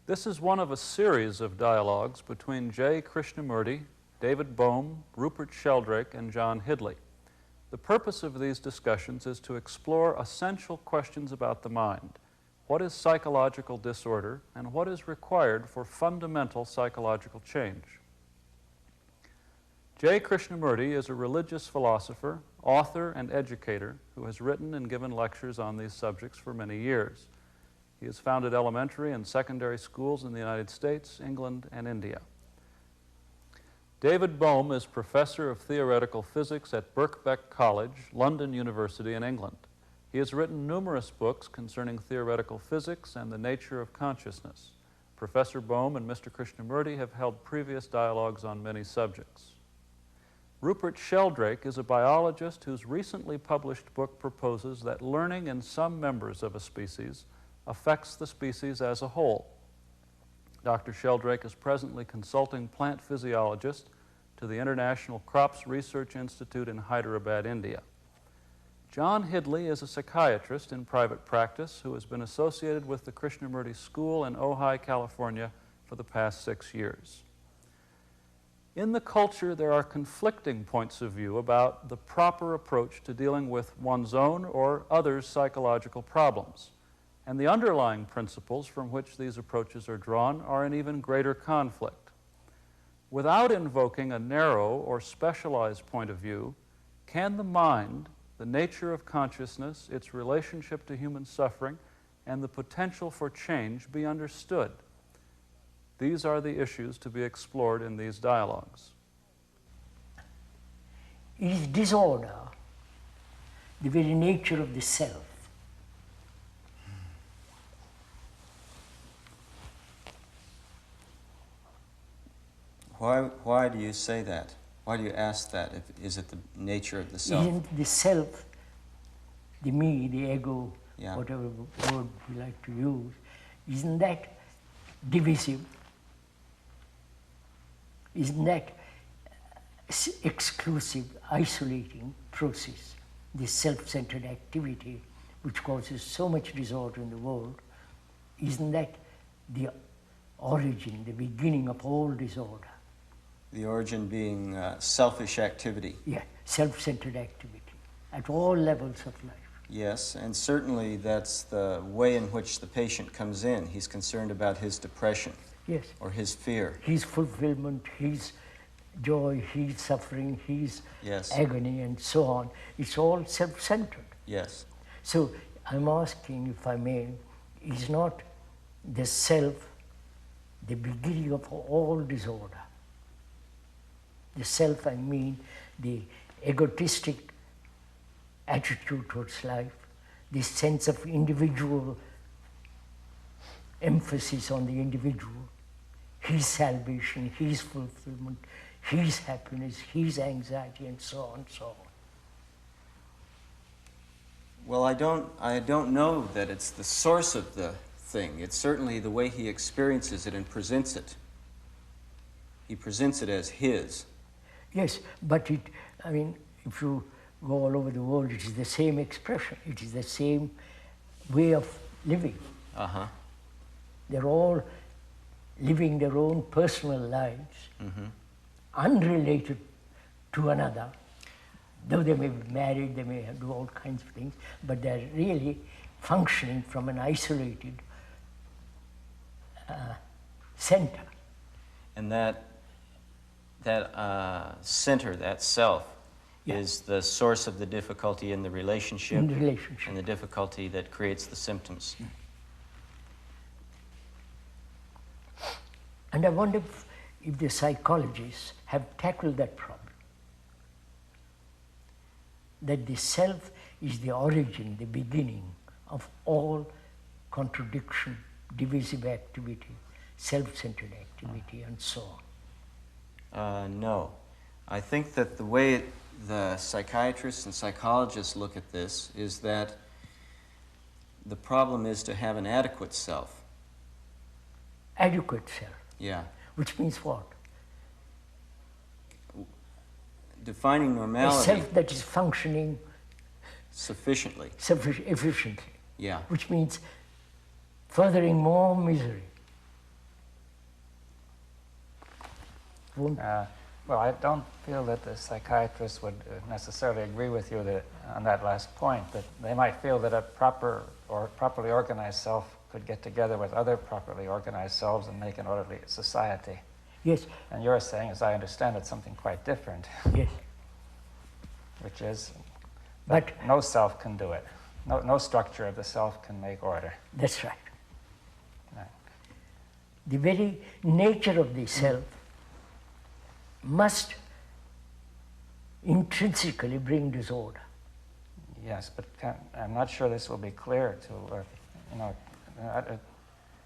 This is one of a series of dialogues between Jiddu Krishnamurti, David Bohm, Rupert Sheldrake, and John Hidley. The purpose of these discussions is to explore essential questions about the mind. What is psychological disorder, and what is required for fundamental psychological change? Jiddu Krishnamurti is a religious philosopher, author, and educator who has written and given lectures on these subjects for many years. He has founded elementary and secondary schools in the United States, England, and India. David Bohm is professor of theoretical physics at Birkbeck College, London University in England. He has written numerous books concerning theoretical physics and the nature of consciousness. Professor Bohm and Mr. Krishnamurti have held previous dialogues on many subjects. Rupert Sheldrake is a biologist whose recently published book proposes that learning in some members of a species affects the species as a whole. Dr. Sheldrake is presently consulting plant physiologist to the International Crops Research Institute in Hyderabad, India. John Hidley is a psychiatrist in private practice who has been associated with the Krishnamurti School in Ojai, California for the past 6 years. In the culture, there are conflicting points of view about the proper approach to dealing with one's own or others' psychological problems. And the underlying principles from which these approaches are drawn are in even greater conflict. Without invoking a narrow or specialized point of view, can the mind, the nature of consciousness, its relationship to human suffering, and the potential for change be understood? These are the issues to be explored in these dialogues. Is disorder the very nature of the self? Why do you say that? Why do you ask that? Is it the nature of the self? Isn't the self, the me, the ego, Yeah. whatever word we like to use, isn't that divisive? Isn't that exclusive, isolating process, this self-centered activity which causes so much disorder in the world? Isn't that the origin, the beginning of all disorder? The origin being selfish activity. Yeah, self-centered activity at all levels of life. Yes, and certainly that's the way in which the patient comes in. He's concerned about his depression. Yes. Or his fear. His fulfillment, his joy, his suffering, his Yes. agony, and so on. It's all self-centered. Yes. So I'm asking, if I may, is not the self the beginning of all disorder? The self, I mean, the egotistic attitude towards life, this sense of individual emphasis on the individual, his salvation, his fulfillment, his happiness, his anxiety, and so on and so on. Well, I don't know that it's the source of the thing. It's certainly the way he experiences it and presents it. He presents it as his. Yes, but I mean, if you go all over the world, it is the same expression. It is the same way of living. Uh-huh. They're all living their own personal lives, unrelated to another. Though they may be married, they may do all kinds of things, but they're really functioning from an isolated center. And that center, that self, is the source of the difficulty in the relationship, and the difficulty that creates the symptoms. And I wonder if the psychologists have tackled that problem. That the self is the origin, the beginning of all contradiction, divisive activity, self-centered activity, and so on. No. I think that the way the psychiatrists and psychologists look at this is that the problem is to have an adequate self. Adequate self. Yeah. Which means what? Defining normality. A self that is functioning sufficiently. Efficiently. Yeah. Which means furthering more misery. Won't Well, I don't feel that the psychiatrist would necessarily agree with you that, on that last point, that they might feel that a proper or properly organized self could get together with other properly organized selves and make an orderly society. Yes. And you're saying, as I understand it, something quite different. Yes. Which is that But no self can do it. No structure of the self can make order. that's right. Right. The very nature of the self must intrinsically bring disorder. Yes, but I'm not sure this will be clear to,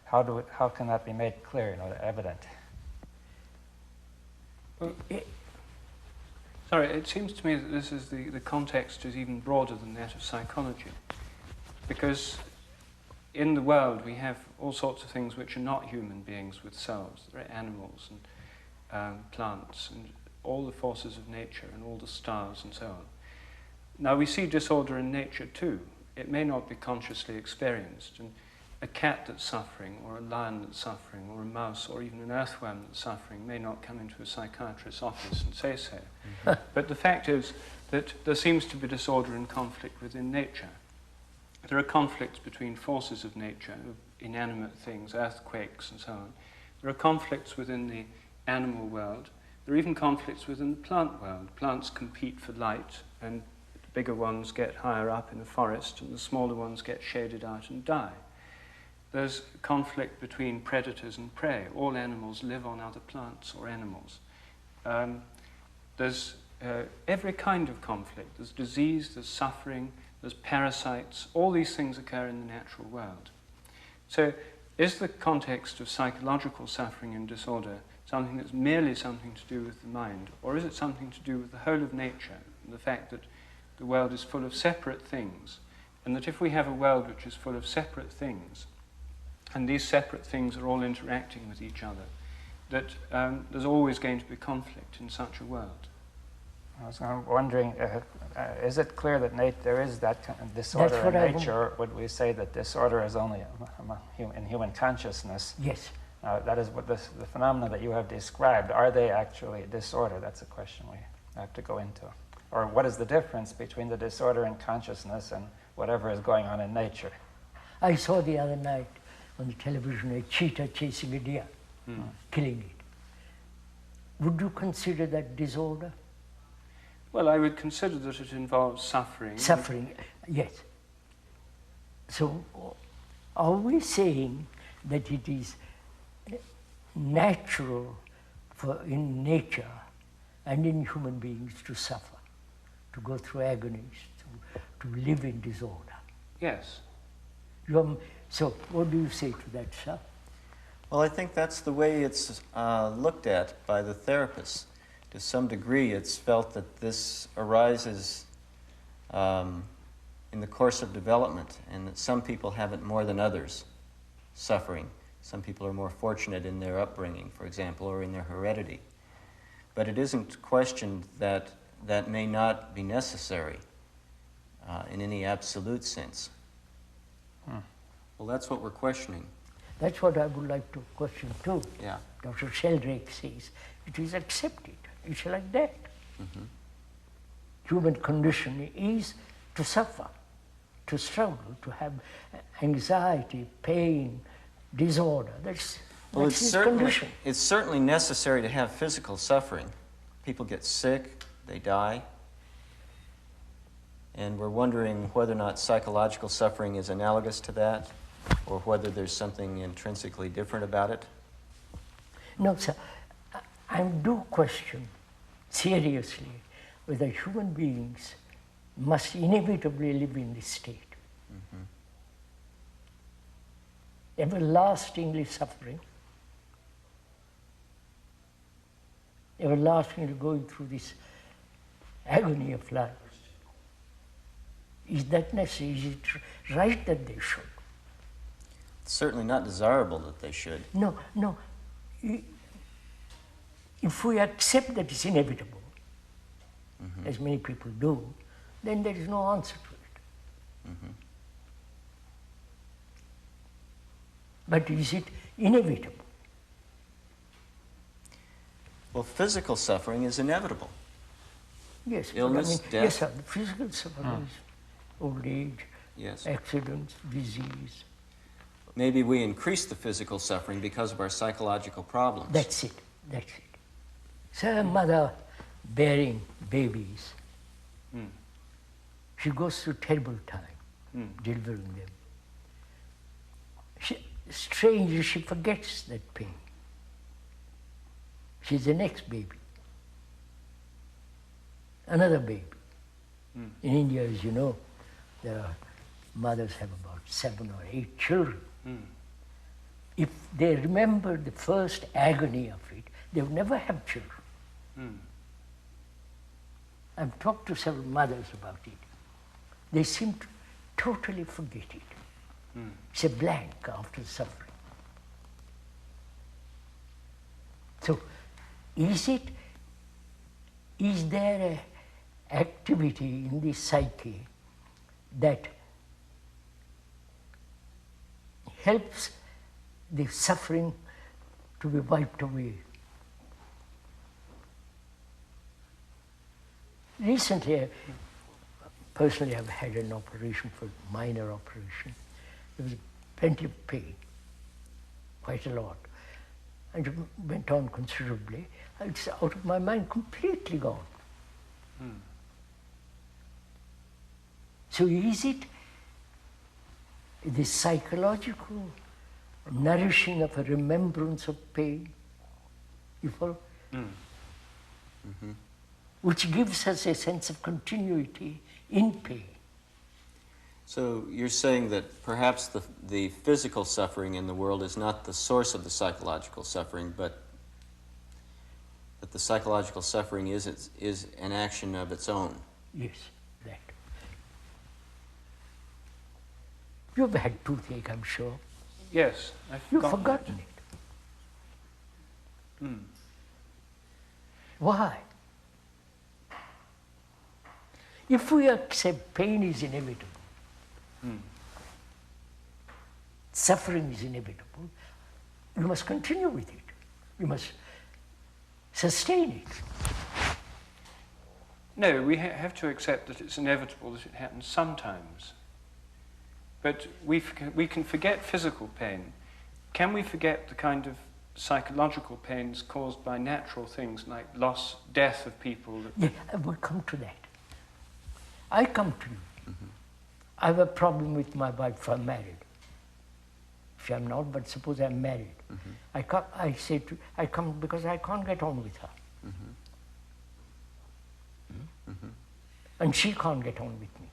how can that be made clear, evident? Well, sorry, it seems to me that this is the context is even broader than that of psychology. Because in the world we have all sorts of things which are not human beings with selves. There are animals and plants and all the forces of nature and all the stars and so on. Now we see disorder in nature too. It may not be consciously experienced. And a cat that's suffering, or a lion that's suffering, or a mouse, or even an earthworm that's suffering may not come into a psychiatrist's office and say so. But the fact is that there seems to be disorder and conflict within nature. There are conflicts between forces of nature, inanimate things, earthquakes and so on. There are conflicts within the animal world. There are even conflicts within the plant world. Plants compete for light, and the bigger ones get higher up in the forest, and the smaller ones get shaded out and die. There's conflict between predators and prey. All animals live on other plants or animals. There's every kind of conflict. There's disease, there's suffering, there's parasites. All these things occur in the natural world. So is the context of psychological suffering and disorder something that's merely something to do with the mind, or is it something to do with the whole of nature, and the fact that the world is full of separate things, and that if we have a world which is full of separate things, and these separate things are all interacting with each other, that there's always going to be conflict in such a world? I was wondering, is it clear that there is that kind of disorder in nature, or would we say that disorder is only in human consciousness? Yes. That is what the phenomena that you have described. Are they actually disorder? That's a question we have to go into. Or what is the difference between the disorder in consciousness and whatever is going on in nature? I saw the other night on the television a cheetah chasing a deer, killing it. Would you consider that disorder? Well, I would consider that it involves suffering. Suffering, yes. So are we saying that it is natural in nature and in human beings to suffer, to go through agonies, to live in disorder? Yes. So what do you say to that, sir? Well, I think that's the way it's looked at by the therapists. To some degree, it's felt that this arises in the course of development, and that some people have it more than others, suffering. Some people are more fortunate in their upbringing, for example, or in their heredity. But it isn't questioned that that may not be necessary in any absolute sense. Well, that's what we're questioning. That's what I would like to question too. Yeah. Dr. Sheldrake says it is accepted. It's like that. Mm-hmm. Human condition is to suffer, to struggle, to have anxiety, pain, disorder. That's his condition. It's certainly necessary to have physical suffering. People get sick, they die. And we're wondering whether or not psychological suffering is analogous to that, or whether there's something intrinsically different about it. No, sir. I do question seriously whether human beings must inevitably live in this state. Mm-hmm. Everlastingly suffering, everlastingly going through this agony of life. Is that necessary? Is it right that they should? It's certainly not desirable that they should. No. If we accept that it's inevitable, as many people do, then there is no answer to it. Mm-hmm. But is it inevitable? Well, physical suffering is inevitable. Yes. Illness, but death. Yes, sir. The physical suffering is old age, Yes. accidents, disease. Maybe we increase the physical suffering because of our psychological problems. That's it. That's it. So a mother bearing babies, she goes through terrible time delivering them. Strangely, she forgets that pain. She's the next baby. Another baby. In India, as you know, there are mothers have about 7 or 8 children. If they remember the first agony of it, they would never have children. I've talked to several mothers about it. They seem to totally forget it. It's a blank after suffering. So, is there a activity in the psyche that helps the suffering to be wiped away? Recently, personally, I've had an operation, for minor operation. There was plenty of pain, quite a lot. And it went on considerably. It's out of my mind, completely gone. So is it the psychological nourishing of a remembrance of pain, you follow? Which gives us a sense of continuity in pain. So you're saying that perhaps the physical suffering in the world is not the source of the psychological suffering, but that the psychological suffering is an action of its own. Yes, that. You've had toothache, I'm sure. Yes, I've You've forgotten it. Why? If we accept pain is inevitable, suffering is inevitable, you must continue with it. You must sustain it. No, we have to accept that it's inevitable that it happens sometimes. But we can forget physical pain. Can we forget the kind of psychological pains caused by natural things like loss, death of people? Yeah, I will come to that. I come to you. I have a problem with my wife if I'm married. If I'm not, but suppose I'm married. I come because I can't get on with her. And she can't get on with me.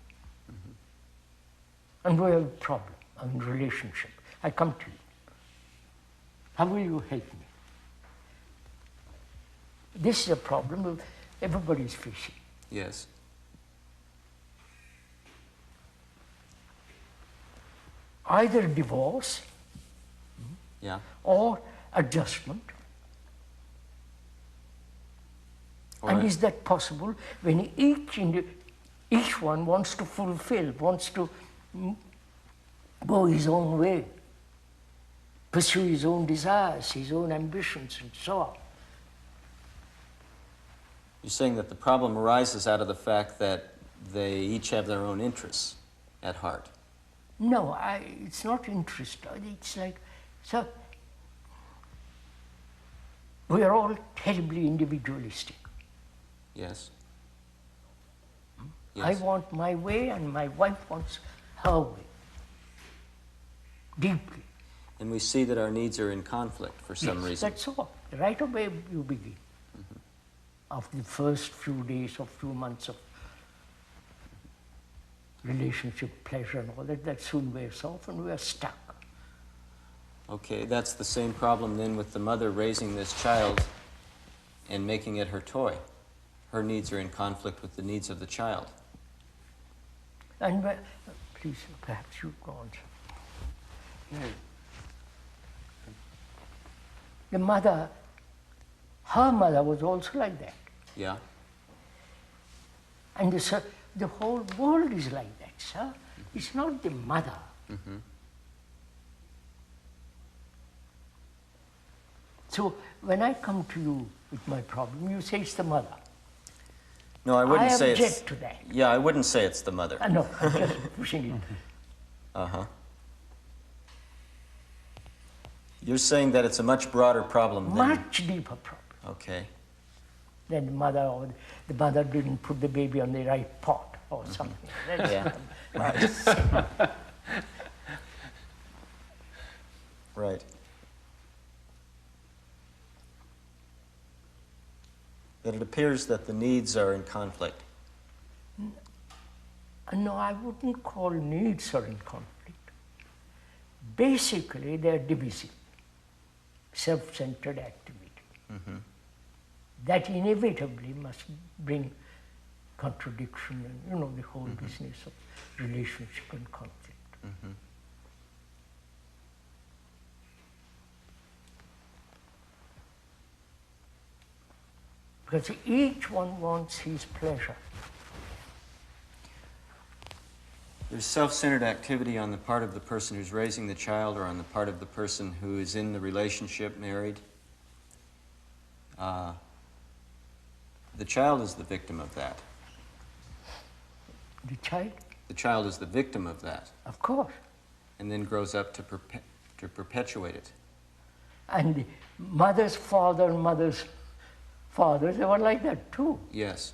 And we have a problem, a relationship. I come to you. How will you help me? This is a problem everybody's facing. Yes. Either divorce or adjustment. And is that possible when each one wants to fulfill, wants to go his own way, pursue his own desires, his own ambitions, and so on? You're saying that the problem arises out of the fact that they each have their own interests at heart. No, it's not interest. It's like, so we are all terribly individualistic. Yes. I want my way and my wife wants her way. Deeply. And we see that our needs are in conflict for some reason. That's all. Right away you begin. After the first few days or few months of relationship, pleasure and all that, that soon wears off and we are stuck. Okay, that's the same problem then with the mother raising this child and making it her toy. Her needs are in conflict with the needs of the child. And please, perhaps you go on. No. The mother, her mother was also like that. Yeah. And the whole world is like that, sir. It's not the mother. So when I come to you with my problem. You say it's the mother. No, I wouldn't say it's... I object to that. Yeah, I wouldn't say it's the mother. No, I'm just pushing it. Uh-huh. You're saying that it's a much broader problem than... Much deeper problem. Okay. Then the mother didn't put the baby on the right pot or something. That's Yeah. Right. That it appears that the needs are in conflict. No, I wouldn't call needs are in conflict. Basically, they're divisive, self-centered activity. Mm-hmm. That inevitably must bring contradiction and, the whole Mm-hmm. business of relationship and conflict. Mm-hmm. Because each one wants his pleasure. There's self-centered activity on the part of the person who's raising the child or on the part of the person who is in the relationship, married. The child is the victim of that. The child? The child is the victim of that, Of course. and then grows up to perpetuate it. And the mother's father and mother's father, they were like that too. Yes.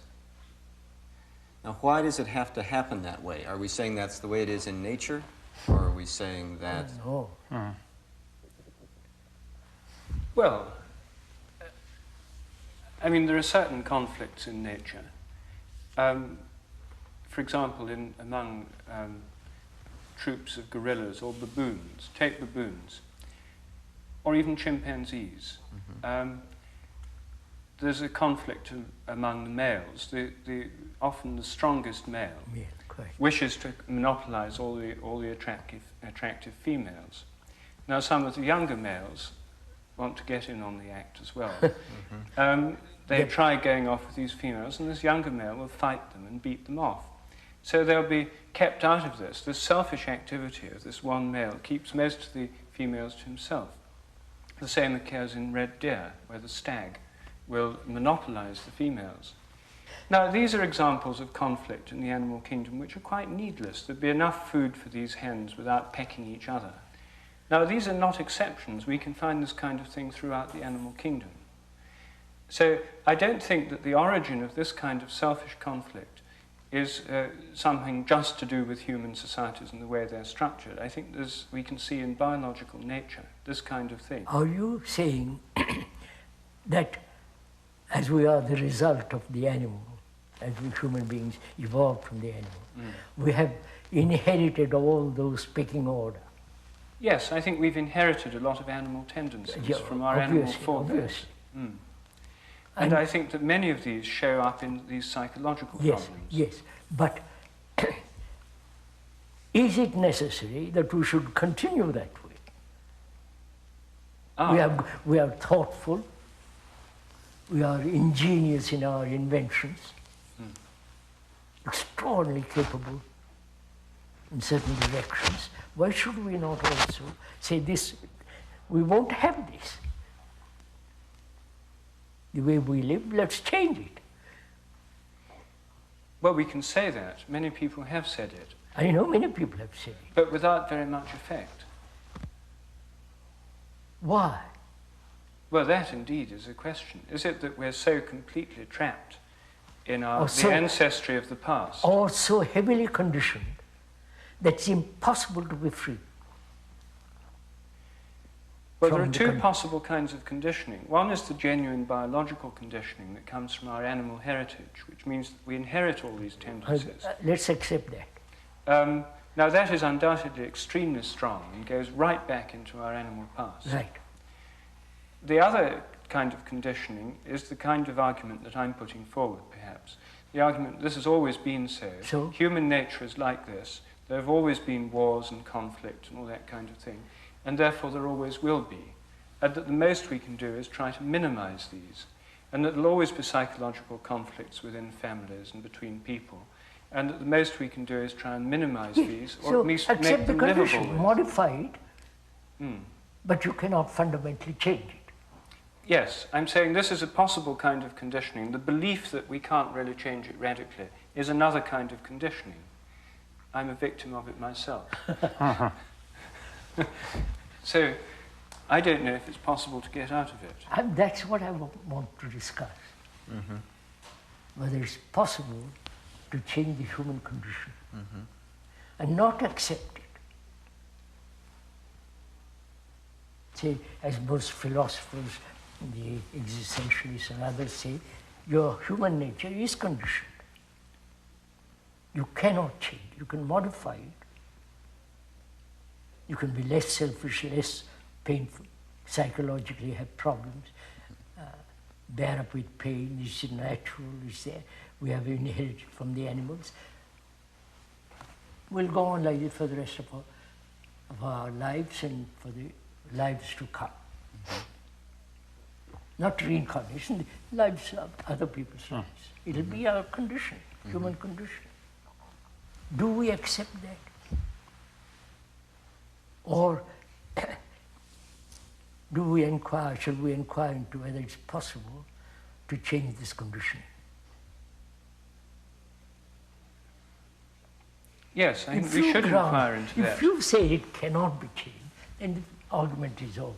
Now, why does it have to happen that way? Are we saying that's the way it is in nature, or are we saying that... No. Well, I mean, there are certain conflicts in nature. For example, among troops of gorillas or baboons, take baboons, or even chimpanzees. Mm-hmm. There's a conflict among the males. Often the strongest male wishes to monopolize all the attractive females. Now, some of the younger males want to get in on the act as well. Mm-hmm. They try going off with these females, and this younger male will fight them and beat them off. So they'll be kept out of this. This selfish activity of this one male keeps most of the females to himself. The same occurs in red deer, where the stag will monopolize the females. Now, these are examples of conflict in the animal kingdom which are quite needless. There'd be enough food for these hens without pecking each other. Now, these are not exceptions. We can find this kind of thing throughout the animal kingdom. So I don't think that the origin of this kind of selfish conflict is something just to do with human societies and the way they're structured. I think we can see in biological nature this kind of thing. Are you saying that as we are the result of the animal, as we human beings evolved from the animal, we have inherited all those pecking order? Yes, I think we've inherited a lot of animal tendencies from our animal forebears. And I think that many of these show up in these psychological problems. Yes, but is it necessary that we should continue that way? We are thoughtful, we are ingenious in our inventions, extraordinarily capable in certain directions. Why should we not also say this, we won't have this? The way we live, let's change it. Well, we can say that. Many people have said it. I know many people have said it. But without very much effect. Why? Well, that indeed is a question. Is it that we're so completely trapped in the ancestry of the past? Or so heavily conditioned that it's impossible to be free? Well, there are two possible kinds of conditioning. One is the genuine biological conditioning that comes from our animal heritage, which means that we inherit all these tendencies. Let's accept that. Now, that is undoubtedly extremely strong and goes right back into our animal past. Right. The other kind of conditioning is the kind of argument that I'm putting forward, perhaps. The argument, this has always been so. Human nature is like this. There have always been wars and conflict and all that kind of thing. And therefore there always will be. And that the most we can do is try to minimize these. And that there will always be psychological conflicts within families and between people. And that the most we can do is try and minimize these, or at least make them livable with. Modify it, but you cannot fundamentally change it. yes, I'm saying this is a possible kind of conditioning. The belief that we can't really change it radically is another kind of conditioning. I'm a victim of it myself. So I don't know if it's possible to get out of it. And that's what I want to discuss. Mm-hmm. Whether it's possible to change the human condition Mm-hmm. and not accept it. Say, as most philosophers, the existentialists and others say, your human nature is conditioned. You cannot change. You can modify it. You can be less selfish, less painful, psychologically have problems, bear up with pain. Is natural? Is there? We have inherited from the animals. We'll go on like this for the rest of our lives and for the lives to come. Mm-hmm. Not reincarnation, the lives of other people's lives. It'll be our condition, human condition. Do we accept that? Or do we inquire, shall we inquire into whether it's possible to change this condition? Yes, I think we should inquire into that. If you say it cannot be changed, then the argument is over.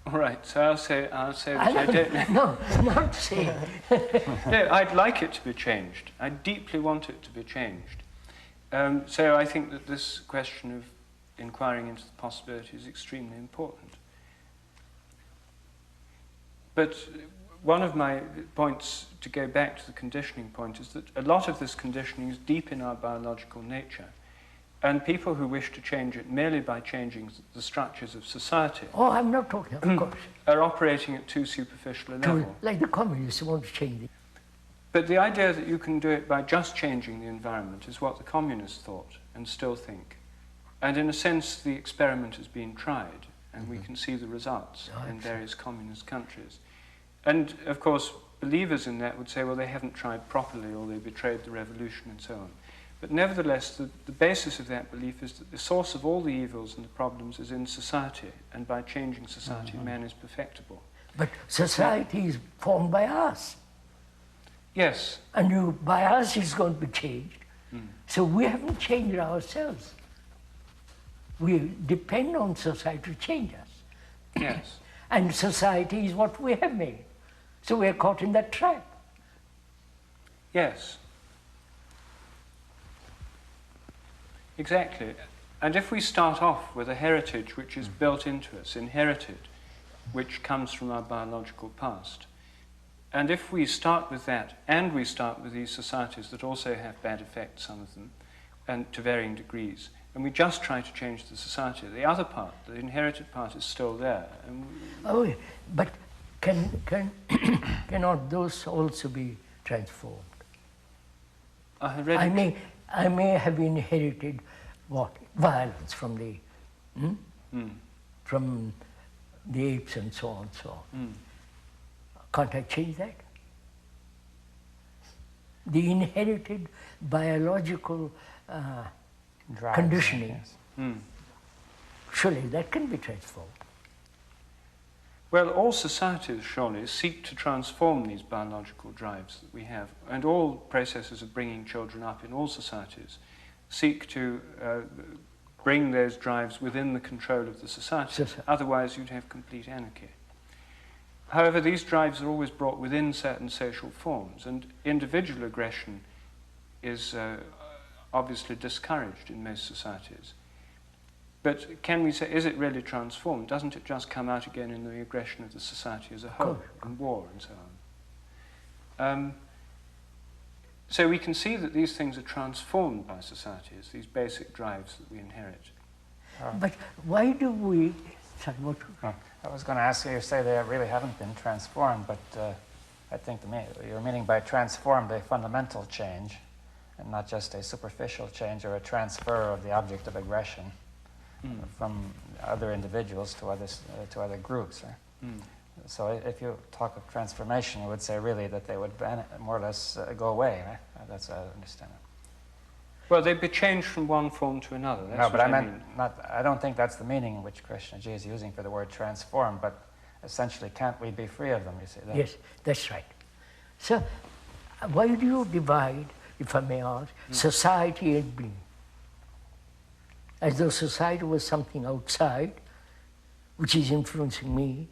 All right, so I'll say that I don't know. No, not saying. No, I'd like it to be changed. I deeply want it to be changed. So I think that this question of inquiring into the possibility is extremely important. But one of my points, to go back to the conditioning point, is that a lot of this conditioning is deep in our biological nature. And people who wish to change it merely by changing the structures of society Oh, I'm not talking, of course. are operating at too superficial a level. Like the communists who want to change it. But the idea that you can do it by just changing the environment is what the communists thought and still think. And in a sense, the experiment has been tried, and we can see the results in various communist countries. And, of course, believers in that would say, well, they haven't tried properly, or they betrayed the revolution, and so on. But nevertheless, the basis of that belief is that the source of all the evils and the problems is in society, and by changing society, man is perfectible. But society is formed by us. Yes. And by us it's going to be changed. So we haven't changed ourselves. We depend on society to change us. Yes. And society is what we have made. So we are caught in that trap. Yes. Exactly. And if we start off with a heritage which is built into us, inherited, which comes from our biological past, and if we start with that, and we start with these societies that also have bad effects, some of them, and to varying degrees, and we just try to change the society, the other part, the inherited part, is still there. And but cannot those also be transformed? I may have inherited what? Violence from the from the apes and so on and so on. Can't I change that? The inherited biological conditioning, surely that can be transformed. Well, all societies, surely, seek to transform these biological drives that we have, and all processes of bringing children up in all societies seek to bring those drives within the control of the society. Otherwise, you'd have complete anarchy. However, these drives are always brought within certain social forms, and individual aggression is obviously discouraged in most societies. But can we say, is it really transformed? Doesn't it just come out again in the aggression of the society as a whole, and war and so on? So we can see that these things are transformed by societies, these basic drives that we inherit. But why do we... Sorry, what? I was going to ask you say they really haven't been transformed, but I think you're meaning by transformed a fundamental change, and not just a superficial change or a transfer of the object of aggression from other individuals to other groups. So if you talk of transformation, you would say really that they would more or less go away, right? That's how I understand it. Well, they'd be changed from one form to another. That's no, but I mean. I don't think that's the meaning which Krishnaji is using for the word transform, but essentially, can't we be free of them, you see? Yes, that's right. So, why do you divide, if I may ask, society and being? As though society was something outside, which is influencing me,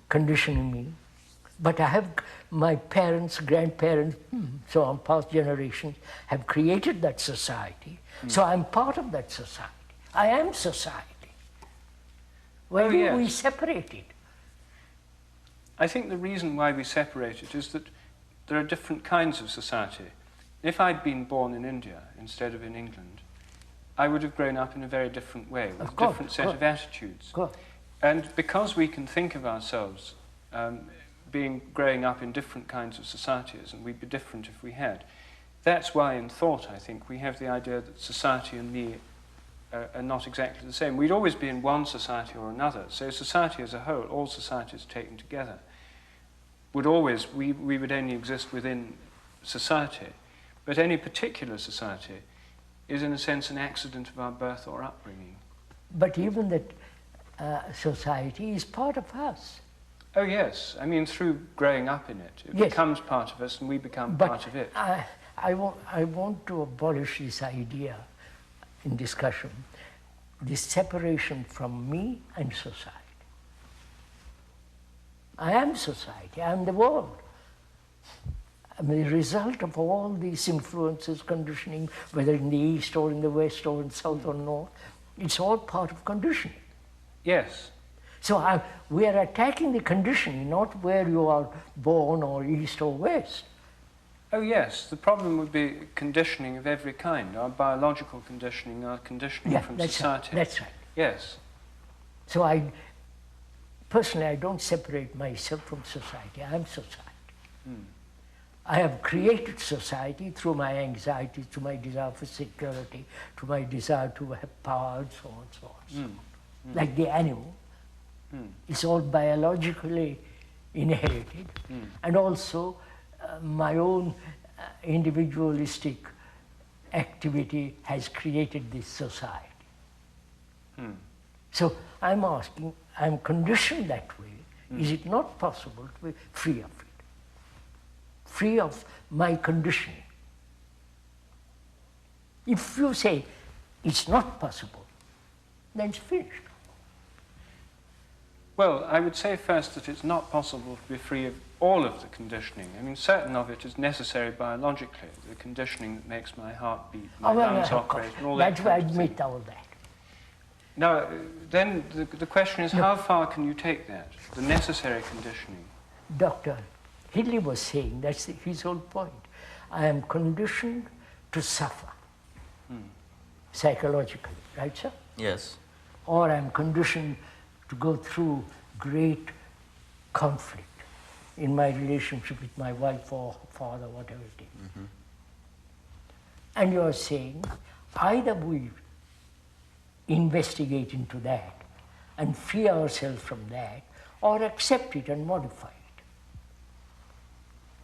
conditioning me. But I have my parents, grandparents, so on, past generations, have created that society. So I'm part of that society. I am society. Why do we separate it? I think the reason why we separate it is that there are different kinds of society. If I'd been born in India instead of in England, I would have grown up in a very different way, with a different set of attitudes. And because we can think of ourselves growing up in different kinds of societies, and we'd be different if we had, that's why in thought, I think, we have the idea that society and me are not exactly the same. We'd always be in one society or another. So society as a whole, all societies taken together, would always, we would only exist within society. But any particular society is in a sense an accident of our birth or upbringing. But even that society is part of us. Oh yes, I mean through growing up in it, it becomes part of us and we become part of it. I want to abolish this idea in discussion, this separation from me and society. I am society, I am the world. I'm the result of all these influences, conditioning, whether in the East or in the West or in South or North, it's all part of conditioning. Yes. So we are attacking the conditioning, not where you are born or East or West. Oh yes, the problem would be conditioning of every kind, our biological conditioning, our conditioning from society. Right. That's right. Yes. So personally, I don't separate myself from society. I am society. I have created society through my anxiety, through my desire for security, through my desire to have power, and so on and so on. Like the animal. It's all biologically inherited, and also my own individualistic activity has created this society. So I'm asking, I'm conditioned that way. Is it not possible to be free of it? Free of my conditioning? If you say it's not possible, then it's finished. Well, I would say first that it's not possible to be free of all of the conditioning. I mean, certain of it is necessary biologically, the conditioning that makes my heart beat, my lungs operate, and all that. I admit all that. Now, then the question is, how far can you take that, the necessary conditioning? Dr. Hidley was saying, that's his whole point. I am conditioned to suffer, psychologically, right, sir? Yes. Or I'm conditioned to go through great conflict in my relationship with my wife or father, whatever it is. And you're saying either we investigate into that and free ourselves from that, or accept it and modify it.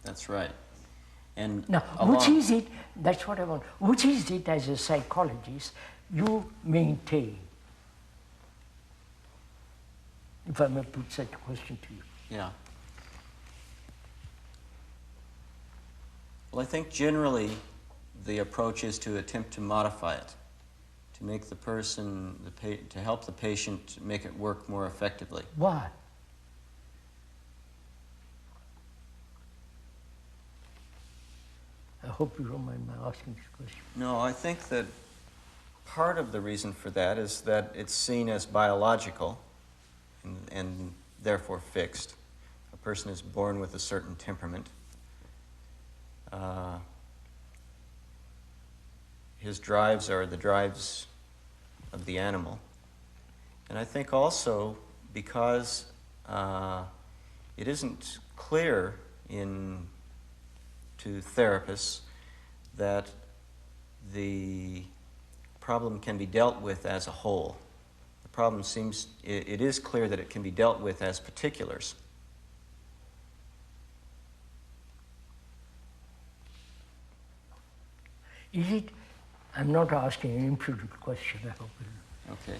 That's right. And now, which is it, that's what I want, which is it as a psychologist you maintain? If I may put such a question to you. Yeah. Well, I think generally the approach is to attempt to modify it, to make the person, to help the patient make it work more effectively. Why? I hope you don't mind my asking this question. No, I think that part of the reason for that is that it's seen as biological and therefore fixed. A person is born with a certain temperament. His drives are the drives of the animal. And I think also because it isn't clear to therapists that the problem can be dealt with as a whole. The problem seems, it is clear that it can be dealt with as particulars. Is it, I'm not asking an imprudent question, I hope. Okay.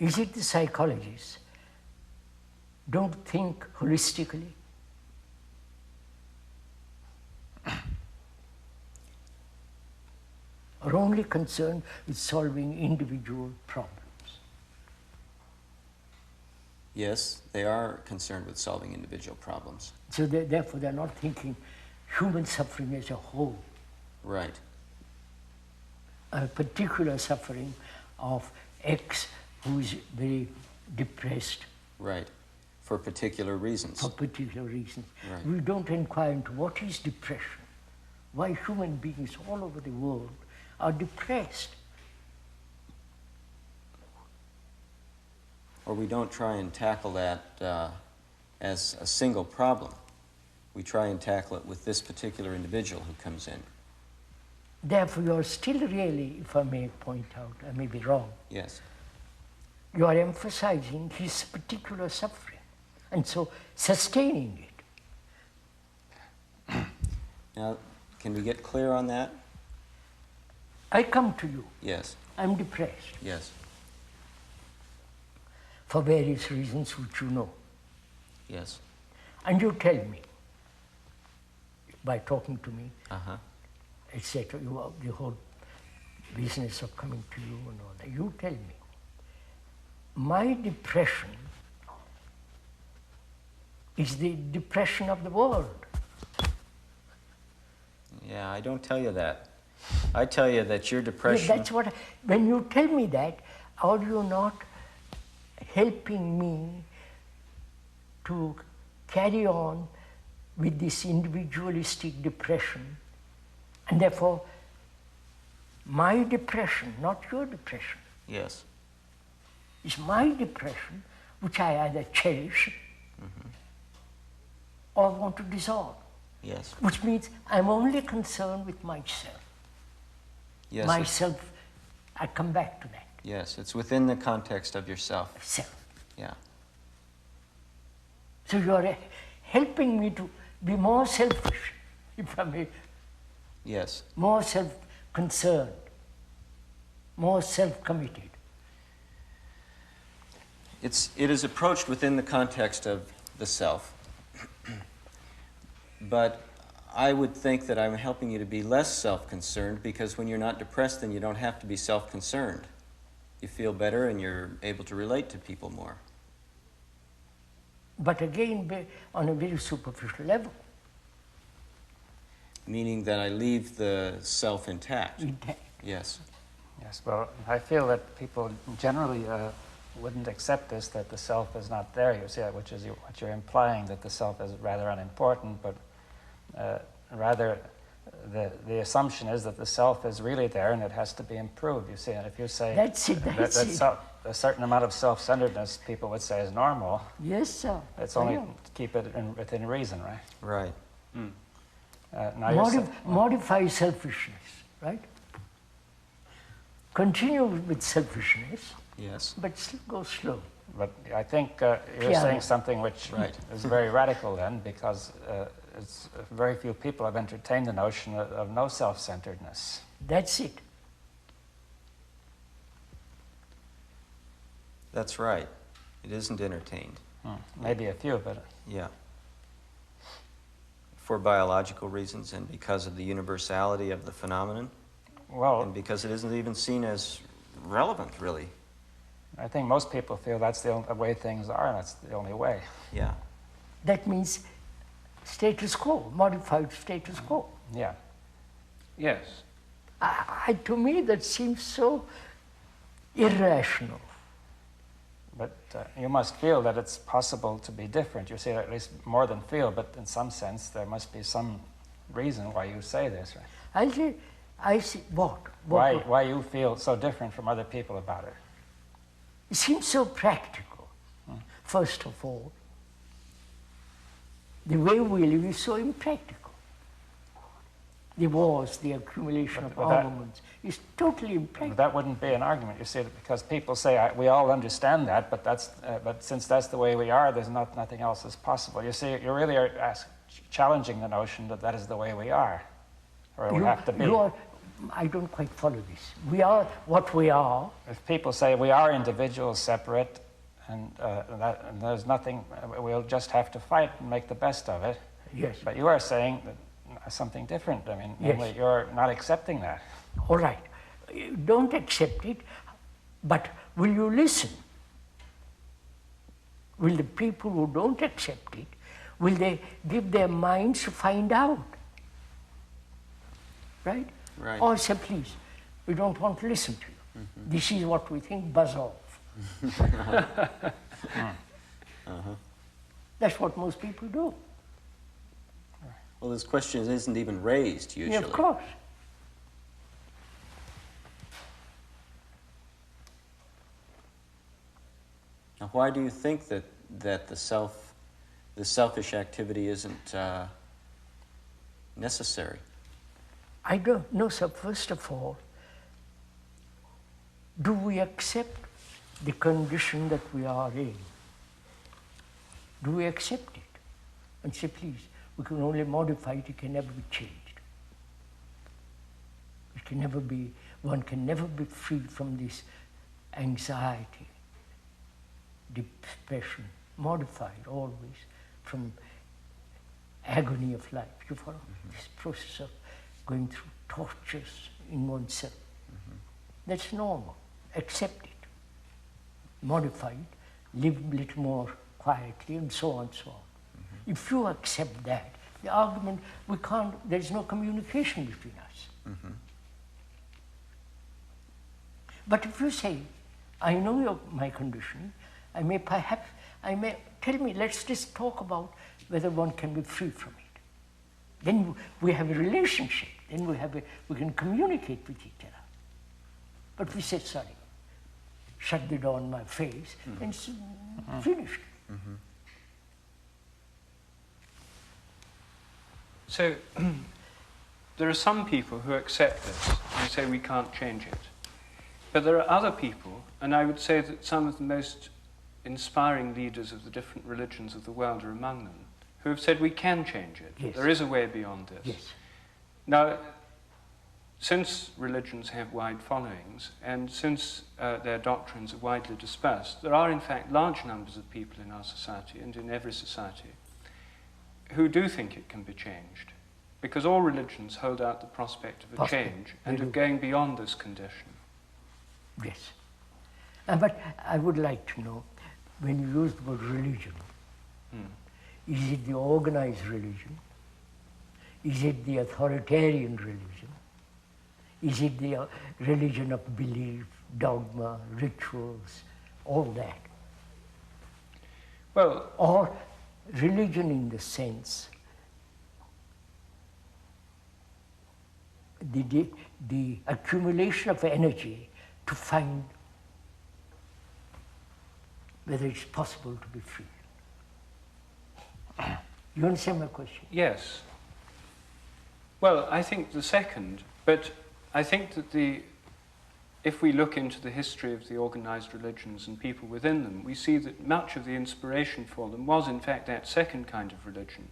Is it the psychologists don't think holistically? Are only concerned with solving individual problems? Yes, they are concerned with solving individual problems. So therefore they're not thinking human suffering as a whole. Right. A particular suffering of X who is very depressed. Right. For particular reasons. For particular reasons. Right. We don't inquire into what is depression, why human beings all over the world are depressed. Or we don't try and tackle that as a single problem. We try and tackle it with this particular individual who comes in. Therefore, you are still really, if I may point out, I may be wrong, Yes. you are emphasizing his particular suffering and so sustaining it. Now, can we get clear on that? I come to you, Yes. I'm depressed Yes. for various reasons which you know. Yes. And you tell me, by talking to me, Uh-huh. etc., the whole business of coming to you and all that, you tell me, my depression is the depression of the world. Yeah, I don't tell you that. I tell you that your Yeah, depression... that's what, when you tell me that, are you not helping me to carry on with this individualistic depression, and therefore my depression, not your depression, Yes. is my depression which I either cherish or want to dissolve, Yes. which means I'm only concerned with myself. Yes. Myself, I come back to that, Yes, it's within the context of yourself. self. Yeah. So you are helping me to be more selfish, if I may, Yes. more self-concerned, more self-committed. It is approached within the context of the self, but I would think that I'm helping you to be less self-concerned, because when you're not depressed, then you don't have to be self-concerned. You feel better and you're able to relate to people more. But again, on a very superficial level. Meaning that I leave the self intact. Yes. Yes, well, I feel that people generally wouldn't accept this, that the self is not there, you see, which is what you're implying, that the self is rather unimportant, but rather the assumption is that the self is really there and it has to be improved, you see. And if you say That's it. a certain amount of self-centeredness, people would say is normal, Yes, sir. it's only to keep it within reason, right? Right. Now Modify selfishness, right? Continue with selfishness, Yes. but still go slow. But I think you're saying something which Right. is very radical then, because very few people have entertained the notion of no self-centeredness. That's it. That's right. It isn't entertained. Maybe a few, but Yeah. For biological reasons and because of the universality of the phenomenon, well, and because it isn't even seen as relevant, really. I think most people feel that's the only way things are, and that's the only way. Yeah. That means status quo, modified status quo. Yeah. Yes. To me, that seems so irrational. But you must feel that it's possible to be different. You say at least more than feel, but in some sense there must be some reason why you say this, right? I see what? Why you feel so different from other people about it? It seems so practical, first of all. The way we live is so impractical. The wars, the accumulation of armaments is totally impractical. That wouldn't be an argument, you see, because people say, we all understand that, but since that's the way we are, there's nothing else is possible. You see, you really are challenging the notion that that is the way we are, or we have to be. I don't quite follow this. We are what we are. If people say we are individuals separate and there's nothing, we'll just have to fight and make the best of it. Yes. But you are saying that something different. I mean, Yes. namely, you're not accepting that. All right. Don't accept it, but will you listen? Will the people who don't accept it, will they give their minds to find out? Right? Right. Or say, please, we don't want to listen to you. This is what we think, buzz off. That's what most people do. Well, this question isn't even raised usually. Yeah, of course. Now, why do you think that the selfish activity isn't necessary? I don't know, sir. First of all, do we accept the condition that we are in? Do we accept it? And say, please, we can only modify it, it can never be changed. It can never be, one can never be freed from this anxiety, depression, modified always from agony of life. You follow? This process of going through tortures in oneself. That's normal. Accept it. Modify it. Live a little more quietly, and so on and so on. If you accept that, the argument, we can't, there's no communication between us. But if you say, I know my condition, tell me, let's just talk about whether one can be free from it. Then we have a relationship. Then we can communicate with each other. But we say, sorry, shut the door on my face, and it's finished. So there are some people who accept this and say we can't change it. But there are other people, and I would say that some of the most inspiring leaders of the different religions of the world are among them, who have said we can change it. Yes. There is a way beyond this. Yes. Now, since religions have wide followings, and since their doctrines are widely dispersed, there are in fact large numbers of people in our society, and in every society, who do think it can be changed, because all religions hold out the prospect of a change and of going beyond this condition. Yes. But I would like to know, when you use the word religion, is it the organized religion? Is it the authoritarian religion? Is it the religion of belief, dogma, rituals, all that? Well, or religion in the sense, the accumulation of energy to find whether it's possible to be free. You understand my question? yes. Well, I think the second, but I think that if we look into the history of the organized religions and people within them, we see that much of the inspiration for them was in fact that second kind of religion,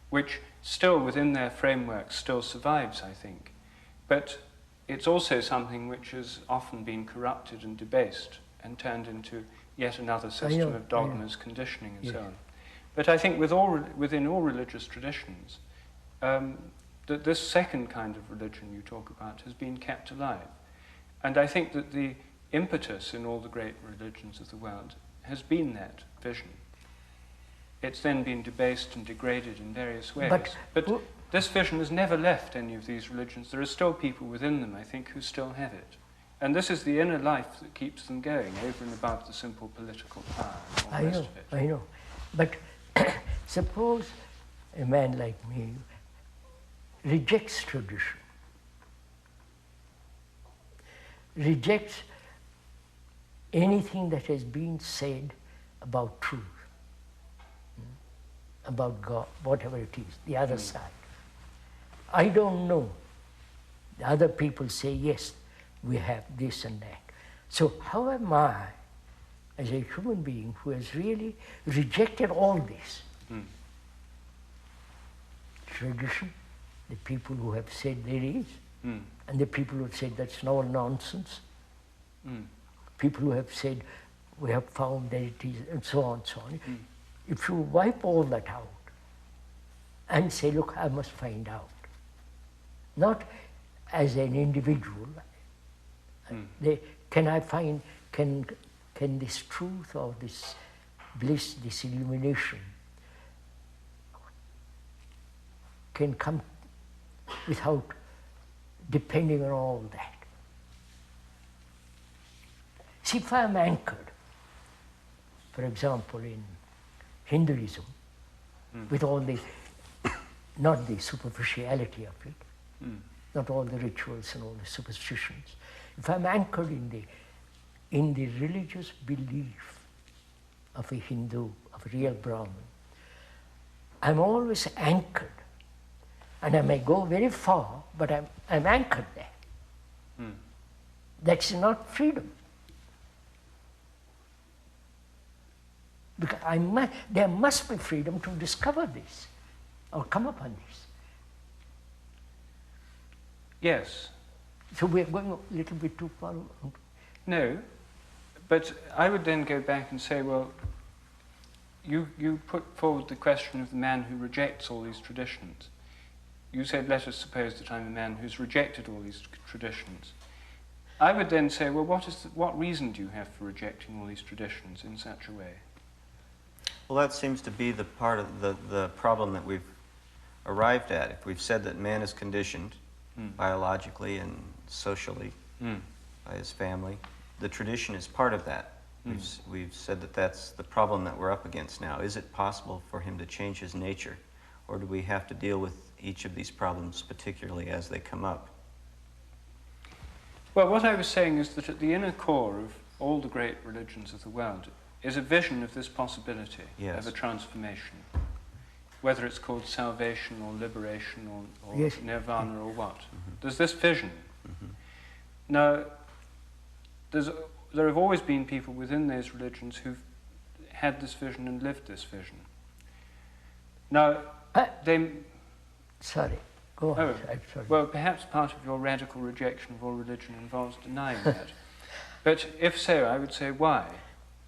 which still within their framework still survives, I think. But it's also something which has often been corrupted and debased and turned into yet another system of dogmas, conditioning, and so on. But I think within all religious traditions, that this second kind of religion you talk about has been kept alive. And I think that the impetus in all the great religions of the world has been that vision. It's then been debased and degraded in various ways. But this vision has never left any of these religions. There are still people within them, I think, who still have it. And this is the inner life that keeps them going, over and above the simple political power and all the rest of it. I know. But suppose a man like me rejects tradition, rejects anything that has been said about truth, about God, whatever it is, the other side. I don't know. The other people say, yes, we have this and that. So how am I, as a human being who has really rejected all this? Tradition, the people who have said there is, And the people who have said that's all nonsense. People who have said we have found that it is, and so on, so on. If you wipe all that out and say, look, I must find out. Not as an individual. Can I find, can this truth or this bliss, this illumination, can come without depending on all that. See, if I am anchored, for example, in Hinduism, with all the, not the superficiality of it, not all the rituals and all the superstitions, if I'm anchored in the religious belief of a Hindu, of a real Brahmin, I'm always anchored. And I may go very far, but I'm anchored there. That's not freedom. Because there must be freedom to discover this, or come upon this. Yes. So we're going a little bit too far. No, but I would then go back and say, well, you put forward the question of the man who rejects all these traditions. You said, let us suppose that I'm a man who's rejected all these traditions. I would then say, well, what reason do you have for rejecting all these traditions in such a way? Well, that seems to be the part of the problem that we've arrived at. If we've said that man is conditioned biologically and socially by his family, the tradition is part of that. We've said that that's the problem that we're up against now. Is it possible for him to change his nature, or do we have to deal with each of these problems particularly as they come up? Well, what I was saying is that at the inner core of all the great religions of the world is a vision of this possibility of a transformation, whether it's called salvation or liberation or nirvana or what. There's this vision. Now, there have always been people within those religions who've had this vision and lived this vision. Now, they... Sorry, go on. Oh, sorry. well, perhaps part of your radical rejection of all religion involves denying that. But if so, I would say why?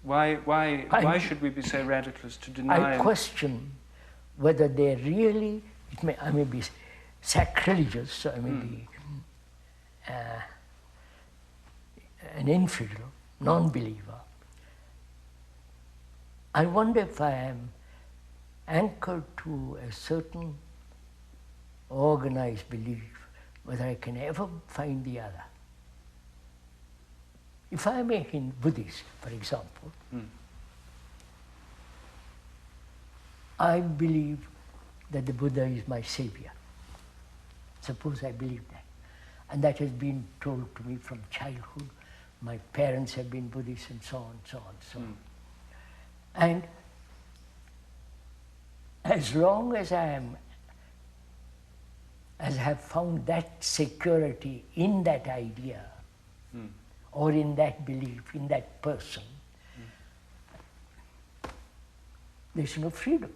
Why should we be so radical as to deny? I question whether they really, I may be sacrilegious, I may be an infidel, non-believer. I wonder if I am anchored to a certain organized belief, whether I can ever find the other. If I am a Buddhist, for example, I believe that the Buddha is my savior. Suppose I believe that. And that has been told to me from childhood. My parents have been Buddhists and so on, so on, so on. And as long as I have found that security in that idea, or in that belief, in that person, there's no freedom.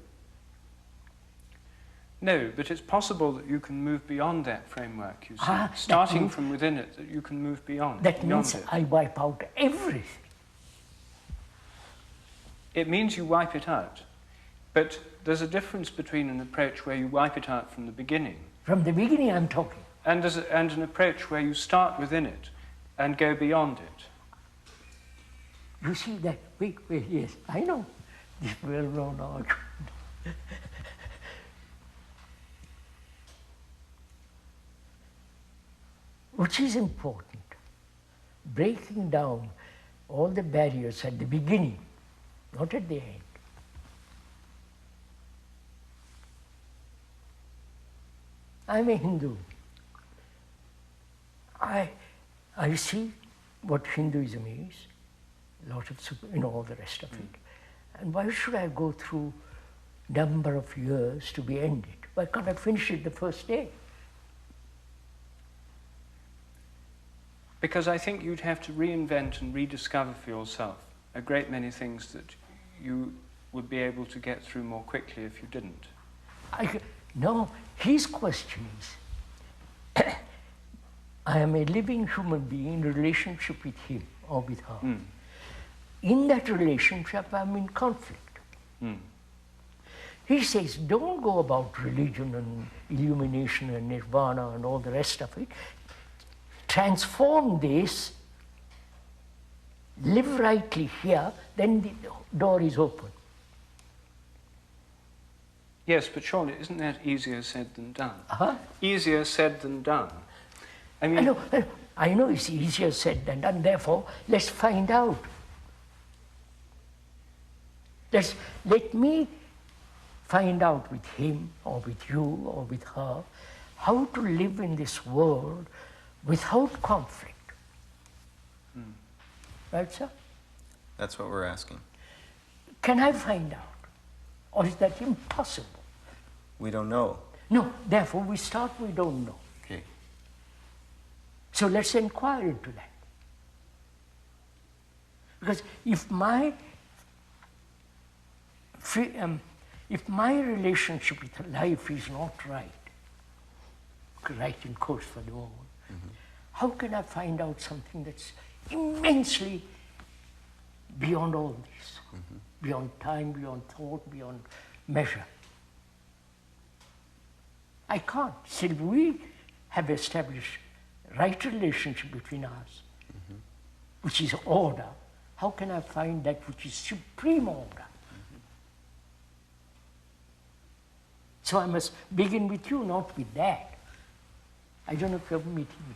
No, but it's possible that you can move beyond that framework, you see. Starting from within it, that you can move beyond That beyond means it. I wipe out everything. It means you wipe it out. But there's a difference between an approach where you wipe it out from the beginning. From the beginning I'm talking. And an approach where you start within it and go beyond it. You see that, wait, yes, I know this well-known argument. Which is important, breaking down all the barriers at the beginning, not at the end. I'm a Hindu. I see what Hinduism is, lot of all the rest of it. And why should I go through number of years to be ended? Why can't I finish it the first day? Because I think you'd have to reinvent and rediscover for yourself a great many things that you would be able to get through more quickly if you didn't. No, his question is, I am a living human being in relationship with him or with her. In that relationship, I'm in conflict. He says, don't go about religion and illumination and nirvana and all the rest of it. Transform this, live rightly here, then the door is open. Yes, but surely isn't that easier said than done? Uh-huh. Easier said than done. I mean, I know it's easier said than done, therefore, let's find out. Let me find out with him or with you or with her how to live in this world without conflict. Right, sir? That's what we're asking. Can I find out? Or is that impossible? We don't know. No, therefore we start, we don't know. Okay. So let's inquire into that. Because if my relationship with life is not right in quotes for the moment, how can I find out something that's immensely beyond all this, beyond time, beyond thought, beyond measure? I can't. Still, we have established right relationship between us, which is order. How can I find that which is supreme order? So I must begin with you, not with that. I don't know if you're meeting me.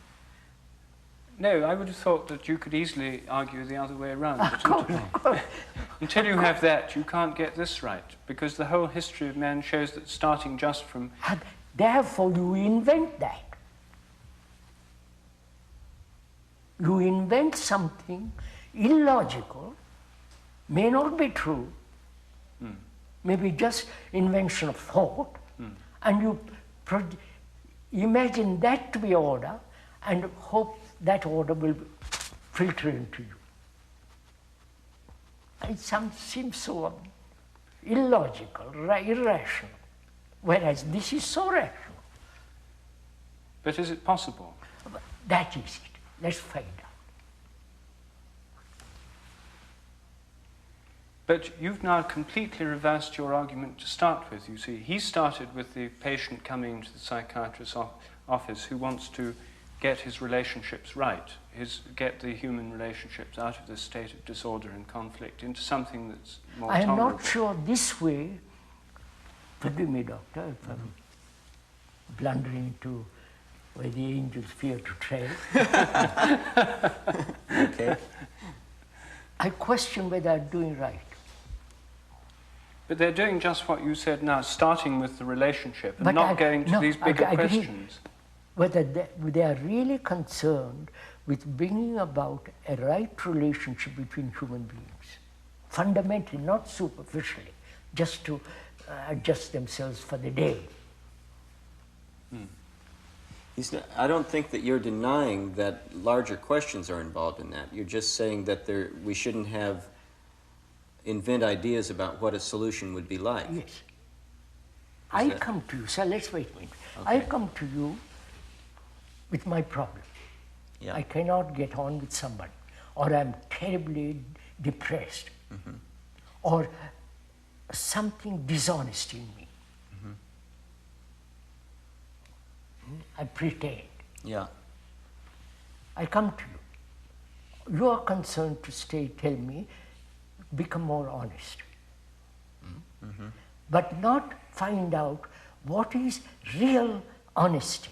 no, I would have thought that you could easily argue the other way around. Of course. Until you have that, you can't get this right, because the whole history of man shows that starting just from... And therefore, you invent that. You invent something illogical, may not be true, maybe just invention of thought, and you imagine that to be order and hope that order will filter into you. It seems so illogical, irrational, whereas this is so rational. But is it possible? That is it. Let's find out. But you've now completely reversed your argument to start with, you see. He started with the patient coming to the psychiatrist's office who wants to get his relationships right, get the human relationships out of this state of disorder and conflict into something that's more I am tolerable. not sure this way, forgive me, doctor, if I'm blundering into where the angels fear to tread. Okay. I question whether I'm doing right. But they're doing just what you said now, starting with the relationship and But not going to these bigger I agree. questions. Whether they are really concerned with bringing about a right relationship between human beings, fundamentally, not superficially, just to adjust themselves for the day. I don't think that you're denying that larger questions are involved in that. You're just saying that we shouldn't invent ideas about what a solution would be like. Yes. I come to you, sir, let's wait a minute. Okay. I come to you with my problem. Yeah. I cannot get on with somebody, or I'm terribly depressed, or something dishonest in me. I pretend. Yeah. I come to you. You are concerned to tell me, become more honest. But not find out what is real honesty.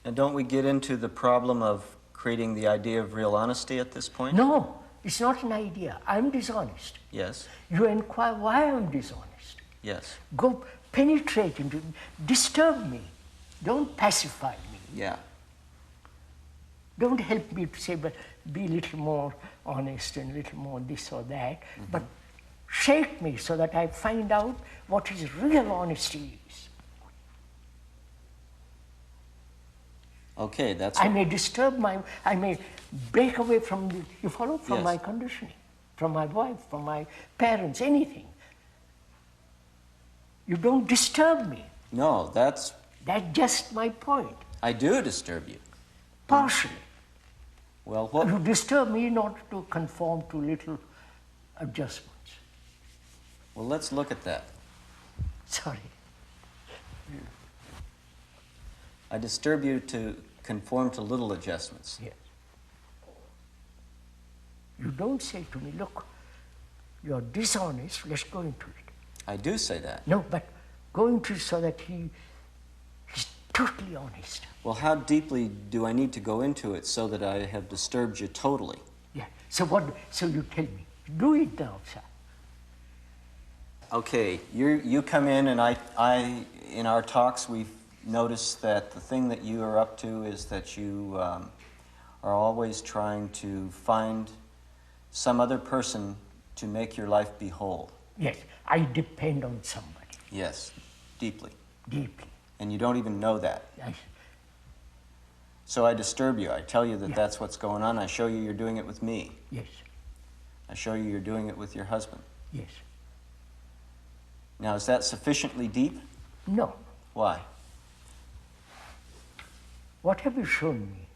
And don't we get into the problem of creating the idea of real honesty at this point? No, it's not an idea. I'm dishonest. Yes. You inquire why I'm dishonest. Yes. Go penetrate into me, disturb me. Don't pacify me. Yeah. Don't help me to say, but be a little more honest and a little more this or that. But shake me so that I find out what is real honesty is. Okay, that's... I may disturb I may break away from, you follow, from Yes. my conditioning, from my wife, from my parents, anything. You don't disturb me. No, that's That's just my point. I do disturb you. Partially. Well, what? You disturb me in order to conform to little adjustments. Well, let's look at that. Sorry. I disturb you to conform to little adjustments. Yes. You don't say to me, look, you're dishonest, let's go into it. I do say that. No, but go into it so that he's totally honest. Well, how deeply do I need to go into it so that I have disturbed you totally? Yeah. So you tell me, do it now, sir. Okay, you come in, and I in our talks we've noticed that the thing that you are up to is that you are always trying to find some other person to make your life be whole. Yes, I depend on somebody. Yes, deeply. Deeply. And you don't even know that. Yes. So I disturb you. I tell you that Yeah. that's what's going on. I show you you're doing it with me. Yes. I show you you're doing it with your husband. Yes. Now, is that sufficiently deep? No. Why? What have you shown me?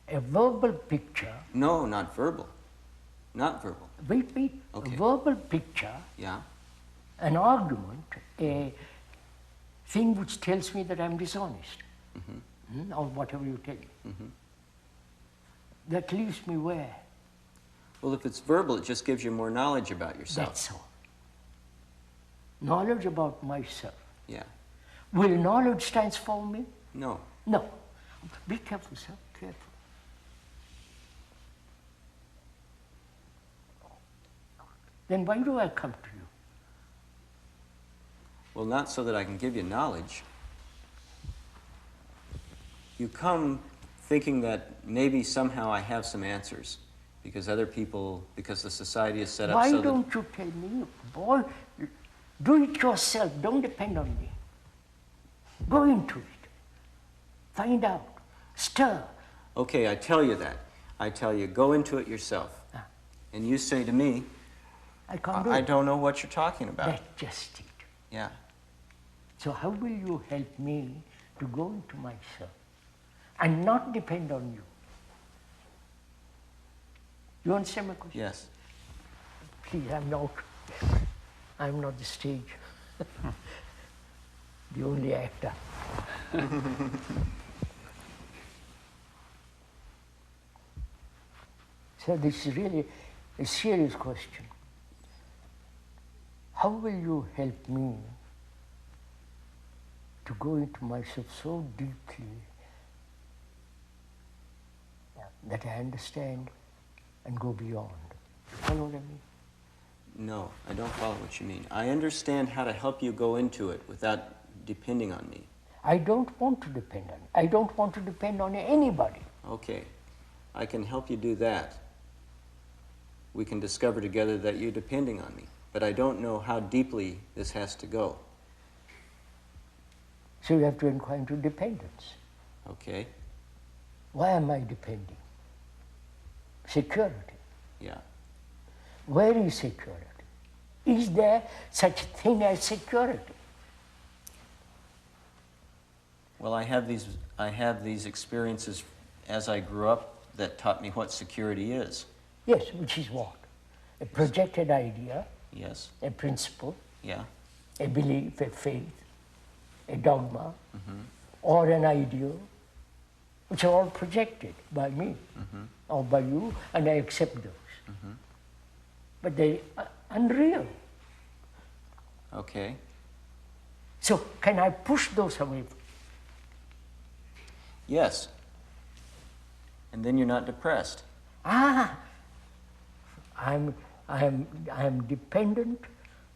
A verbal picture. No, not verbal. Not verbal. Wait. Okay. A verbal picture, Yeah? an argument, a thing which tells me that I'm dishonest. Or whatever you tell me. That leaves me where? Well, if it's verbal, it just gives you more knowledge about yourself. That's all. Knowledge about myself. Yeah. Will knowledge transform me? No. No. Be careful, sir. Careful. Then why do I come to you? Well, not so that I can give you knowledge. You come thinking that maybe somehow I have some answers because other people, because the society is set up Why so don't you tell me, boy, do it yourself, don't depend on me. Go into it. Find out. Stir. Okay, I tell you that. I tell you, go into it yourself. And you say to me, I can't do I it. don't know what you're talking about. That's just it. Yeah. So how will you help me to go into myself and not depend on you? You understand my question? Yes. Please, I'm not the stage. The only actor. So this is really a serious question. How will you help me to go into myself so deeply that I understand and go beyond? You follow what I mean? No, I don't follow what you mean. I understand how to help you go into it without depending on me. I don't want to depend on you. I don't want to depend on anybody. Okay, I can help you do that. We can discover together that you're depending on me, but I don't know how deeply this has to go. So you have to inquire into dependence. Okay? Why am I depending? Security. Yeah. Where is security? Is there such a thing as security? Well, I have these experiences as I grew up that taught me what security is. Yes, which is what? A projected idea, Yes. a principle, Yeah. a belief, a faith, a dogma, or an ideal, which are all projected by me or by you, and I accept those. But they are unreal. Okay. So can I push those away? Yes. And then you're not depressed. I'm dependent,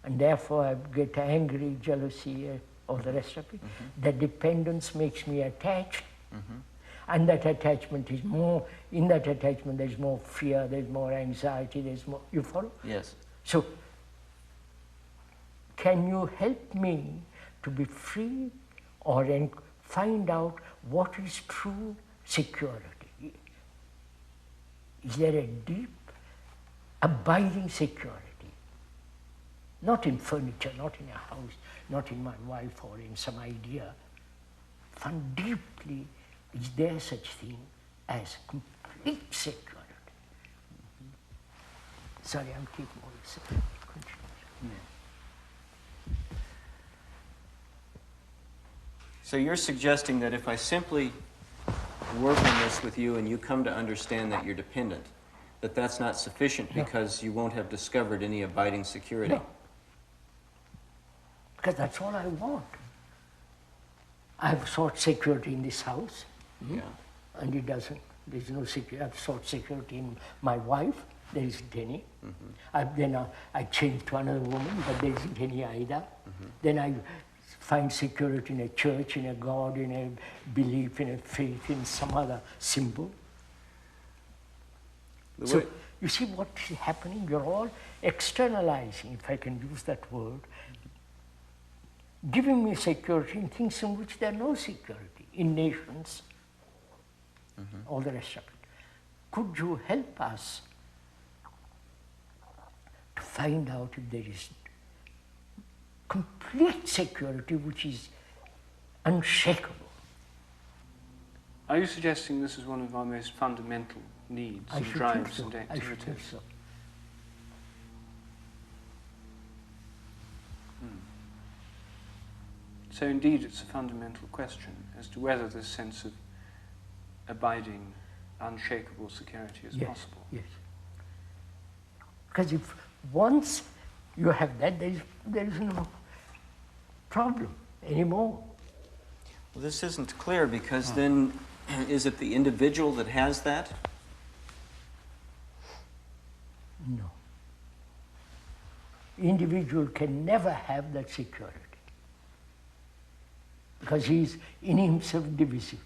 and therefore I get angry, jealousy, all the rest of it. That dependence makes me attached, and that attachment is more, in that attachment there's more fear, there's more anxiety, there's more, you follow? Yes. So, can you help me to be free or find out what is true security? Is there a deep, abiding security? not in furniture, not in a house, not in my wife or in some idea. Found deeply, is there such thing as complete security? Sorry, I'm taking all this. So you're suggesting that if I simply work on this with you and you come to understand that you're dependent, that that's not sufficient because you won't have discovered any abiding security? No. Because that's all I want. I've sought security in this house, and it doesn't. There's no security. I've sought security in my wife. There isn't any. Then I changed to another woman, but there isn't any either. Then I find security in a church, in a God, in a belief, in a faith, in some other symbol. So you see what's happening? You're all externalizing, if I can use that word, giving me security in things in which there are no security, in nations, all the rest of it. Could you help us to find out if there is complete security which is unshakable? Are you suggesting this is one of our most fundamental needs and drives and activities? I should think so. So indeed it's a fundamental question as to whether this sense of abiding, unshakable security is possible. Yes. Because if once you have that, there is no problem anymore. Well, this isn't clear because then is it the individual that has that? No. Individual can never have that security because he is in himself divisive.